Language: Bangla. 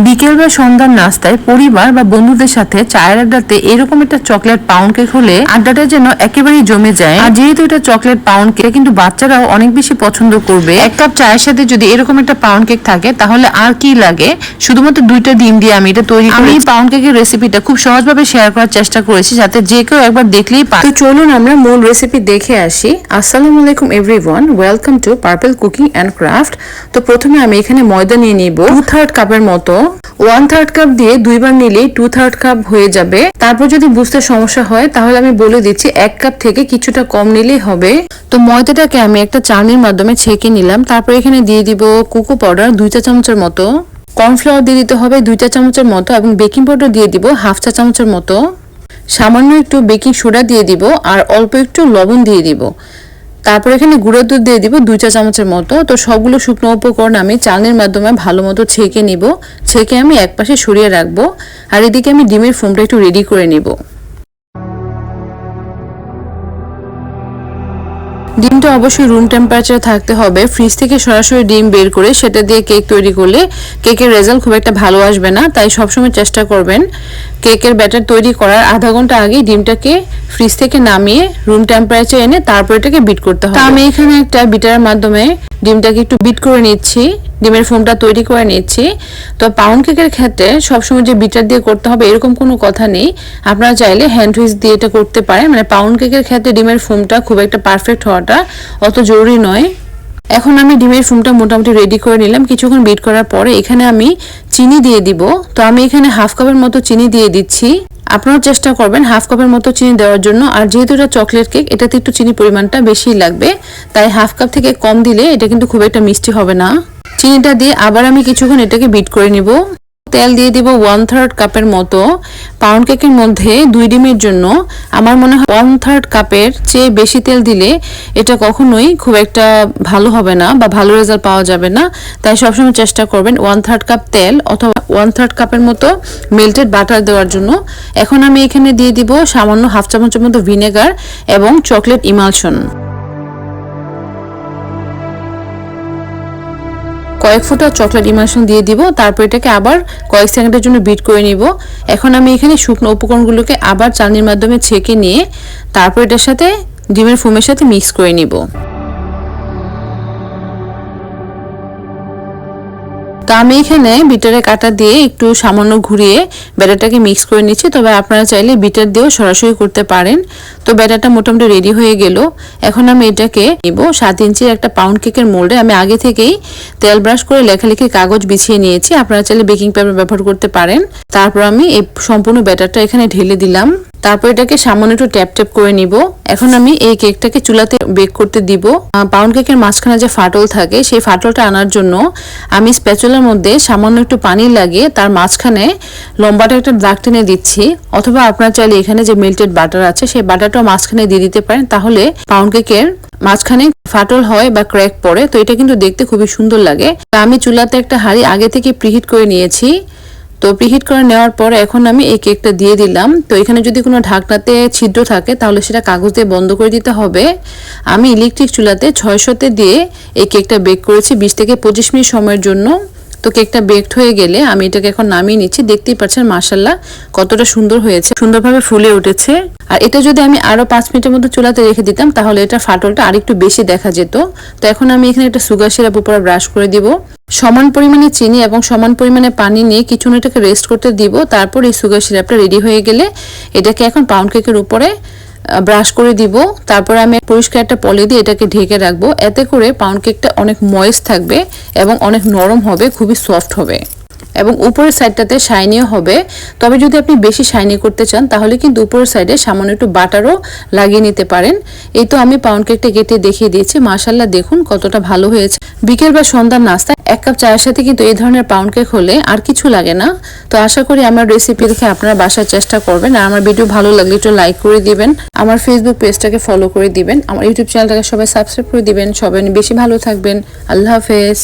বিকেল বা সন্ধ্যার নাস্তায় পরিবার বা বন্ধুদের সাথে চায়ের আড্ডাতে এরকম একটা চকলেট পাউন্ড কেক হলে আড্ডাটা যেন একেবারেই জমে যায়। আর যেহেতু এটা চকলেট পাউন্ড কেক, কিন্তু বাচ্চারাও অনেক বেশি পছন্দ করবে। এক কাপ চায়ের সাথে যদি এরকম একটা পাউন্ড কেক থাকে তাহলে আর কি লাগে। শুধুমাত্র 2টা ডিম দিয়ে আমি এটা তৈরি করি। আমি পাউন্ড কেকের রেসিপিটা খুব সহজভাবে শেয়ার করার চেষ্টা করেছি, যাতে যে কেউ একবার দেখলেই পায়। তো চলুন আমরা মূল রেসিপি দেখে আসি। আসসালামু আলাইকুম everyone, welcome to purple cooking and craft. তো প্রথমে আমি এখানে ময়দা নিয়ে নিব 2/3 কাপের মতো। 1/3 কাপ দিয়ে 2বার নিলেই 2/3 কাপ হয়ে যাবে। তারপর যদি বুঝতে সমস্যা হয় তাহলে আমি বলে দিচ্ছি 1 কাপ থেকে কিছুটা কম নিলেই হবে। তো ময়দাটাকে আমি একটা চালনির মাধ্যমে ছেঁকে নিলাম। তারপর এখানে দিয়ে দিব কোকো পাউডার 2 চা চামচের মতো, কর্নফ্লাওয়ার দিয়ে দিতে হবে 2 চা চামচের মতো, এবং বেকিং পাউডার দিয়ে দিব 1/2 চা চামচের মতো। সামান্য একটু বেকিং সোডা দিয়ে দিব আর অল্প একটু লবণ দিয়ে দিব। তারপর এখানে গুঁড়ো দুধ দিয়ে দিব 2 চা চামচের মতো। তো সবগুলো শুকনো উপকরণ আমি চালনির মাধ্যমে ভালো মতো ছেঁকে নিব। ছেঁকে আমি একপাশে সরিয়ে রাখবো। আর এদিকে আমি ডিমের ফোমটা একটু রেডি করে নিব। ডিমটা অবশ্যই রুম টেম্পারেচারে থাকতে হবে। ফ্রিজ থেকে সরাসরি ডিম বের করে সেটা দিয়ে কেক তৈরি করলে কেকের রেজাল্ট খুব একটা ভালো আসবে না। তাই সবসময় চেষ্টা করবেন কেকের ব্যাটার তৈরি করার আধা ঘন্টা আগে ডিমটাকে ফ্রিজ থেকে নামিয়ে রুম টেম্পারেচারে এনে তারপর এটাকে বিট করতে হবে। আমি এখানে একটা বিটারের মাধ্যমে ডিমটাকে একটু বিট করে নিচ্ছি, ডিমের ফোমটা তৈরি করে নিচ্ছি। তো পাউন্ড কেকের ক্ষেত্রে সবসময় যে বিটার দিয়ে করতে হবে এরকম কোনো কথা নেই। আপনারা চাইলে হ্যান্ড হুইস্ক দিয়ে এটা করতে পারেন। মানে পাউন্ড কেকের ক্ষেত্রে ডিমের ফোমটা খুব একটা পারফেক্ট হওয়াটা অত জরুরি নয়। এখন আমি ডিমের ফোমটা মোটামুটি রেডি করে নিলাম। কিছুক্ষণ বিট করার পরে এখানে আমি চিনি দিয়ে দিব। তো আমি এখানে 1/2 কাপের মতো চিনি দিয়ে দিচ্ছি। আপনারা চেষ্টা করবেন 1/2 কাপের মতো চিনি দেওয়ার জন্য। আর যেহেতু এটা চকলেট কেক, এটাতে একটু চিনি পরিমাণটা বেশি লাগবে, তাই 1/2 কাপ থেকে কম দিলে এটা কিন্তু খুব একটা মিষ্টি হবে না। চিনিটা দিয়ে আবার আমি কিছুক্ষণ এটাকে বিট করে নিব। তেল দিয়ে দিব 1/3 কাপের মতো। পাউন্ড কেকের মধ্যে 2 ডিমের জন্য আমার মনে হয় 1/3 কাপের চেয়ে বেশি তেল দিলে এটা কখনোই খুব একটা ভালো হবে না বা ভালো রেজাল্ট পাওয়া যাবে না। তাই সবসময় চেষ্টা করবেন 1/3 কাপ তেল অথবা 1/3 কাপের মতো মেল্টেড বাটার দেওয়ার জন্য। এখন আমি এখানে দিয়ে দিব সামান্য 1/2 চামচের মতো ভিনেগার এবং চকলেট ইমালশন। কয়েক ফোঁটা চকলেট ইমালশন দিয়ে দিব। তারপর এটাকে আবার কয়েক সেকেন্ডের জন্য বিট করে নিব। এখন আমি এখানে শুকনো উপকরণগুলোকে আবার চালনির মাধ্যমে ছেঁকে নিয়ে তারপর এটার সাথে ডিমের ফোমের সাথে মিক্স করে নিব। তো আমি এখানে বিটারে কাটা দিয়ে একটু সামান্য ঘুরিয়ে ব্যাটারটাকে মিক্স করে নিচ্ছি। তবে আপনারা চাইলে বিটার দিয়েও সরাসরি করতে পারেন। তো ব্যাটারটা মোটামুটি রেডি হয়ে গেল। এখন আমি এটাকে নিব 7 ইঞ্চির একটা পাউন্ড কেকের মোল্ডে। আমি আগে থেকেই তেল ব্রাশ করে লেখালেখির কাগজ বিছিয়ে নিয়েছি। আপনারা চাইলে বেকিং পেপার ব্যবহার করতে পারেন। তারপর আমি এই সম্পূর্ণ ব্যাটারটা এখানে ঢেলে দিলাম। তারপর এটাকে সামান্য একটু ট্যাপ ট্যাপ করে নিব। এখন আমি এই কেকটাকে চুলাতে বেক করতে দিব। পাউন্ড কেকের মাঝখানে যে ফাটল থাকে সেই ফাটলটা আনার জন্য আমি স্প্যাচুলার মধ্যে সামান্য একটু পানি লাগিয়ে তার মাঝখানে লম্বাটা একটা দাগ টেনে দিচ্ছি। অথবা আপনারা চাইলে এখানে যে মেল্টেড বাটার আছে সেই বাটারটাও মাঝখানে দিয়ে দিতে পারেন। তাহলে পাউন্ড কেকের মাঝখানে ফাটল হয় বা ক্র্যাক পড়ে, তো এটা কিন্তু দেখতে খুবই সুন্দর লাগে। আমি চুলাতে একটা হাঁড়ি আগে থেকে প্রিহিট করে নিয়েছি। তো প্রিহিট করে নেওয়ার পরে এখন আমি এই কেকটা দিয়ে দিলাম। তো এখানে যদি কোনো ঢাকনাতে ছিদ্র থাকে তাহলে সেটা কাগজ দিয়ে বন্ধ করে দিতে হবে। আমি ইলেকট্রিক চুলাতে 600-তে দিয়ে এই কেকটা বেক করেছি 20 থেকে 25 মিনিট সময়ের জন্য। তো কেকটা বেকড হয়ে গেলে আমি এটাকে এখন নামিয়ে নিচ্ছি। দেখতেই পাচ্ছেন মাশাআল্লাহ কতটা সুন্দর হয়েছে, সুন্দরভাবে ফুলে উঠেছে। আর এটা যদি আমি আরো 5 মিনিটের মতো চুলাতে রেখে দিতাম তাহলে এটা ফাটলটা আরেকটু বেশি দেখা যেত। তো এখন আমি এখানে একটা সুগার সিরাপ উপরে ব্রাশ করে দিব। সমান পরিমাণে চিনি এবং সমান পরিমাণে পানি নিয়ে কিছু এটাকে রেস্ট করতে দিব। তারপর এই সুগার সিরাপটা রেডি হয়ে গেলে এটাকে এখন পাউন্ড কেকের উপরে ব্রাশ করে দিব। তারপর আমি পরিষ্কার একটা পলি দিয়ে এটাকে ঢেকে রাখবো। এতে করে পাউন্ড কেকটা অনেক ময়েস্ট থাকবে এবং অনেক নরম হবে, খুবই সফট হবে এবং উপরের সাইডটাতে শাইনিও হবে। তবে যদি আপনি বেশি শাইনি করতে চান তাহলে কিন্তু উপরের সাইডে সামান্য একটু বাটারও লাগিয়ে নিতে পারেন। এই তো আমি পাউন্ড কেকটা কেটে দেখিয়ে দিয়েছি। মাশাআল্লাহ দেখুন কতটা ভালো হয়েছে। বিকেল বা সন্ধ্যার নাস্তা 1 কাপ চায়ের সাথে কিন্তু এই ধরনের পাউন্ড কেক হলে আর কিছু লাগে না। তো আশা করি আমার রেসিপি দেখে আপনারা বাসায় চেষ্টা করবেন। আর আমার ভিডিও ভালো লাগলে একটু লাইক করে দিবেন, আমার ফেসবুক পেজটাকে ফলো করে দিবেন, আমার ইউটিউব চ্যানেলটাকে সবাই সাবস্ক্রাইব করে দিবেন। সবাই বেশি ভালো থাকবেন। আল্লাহ হাফেজ।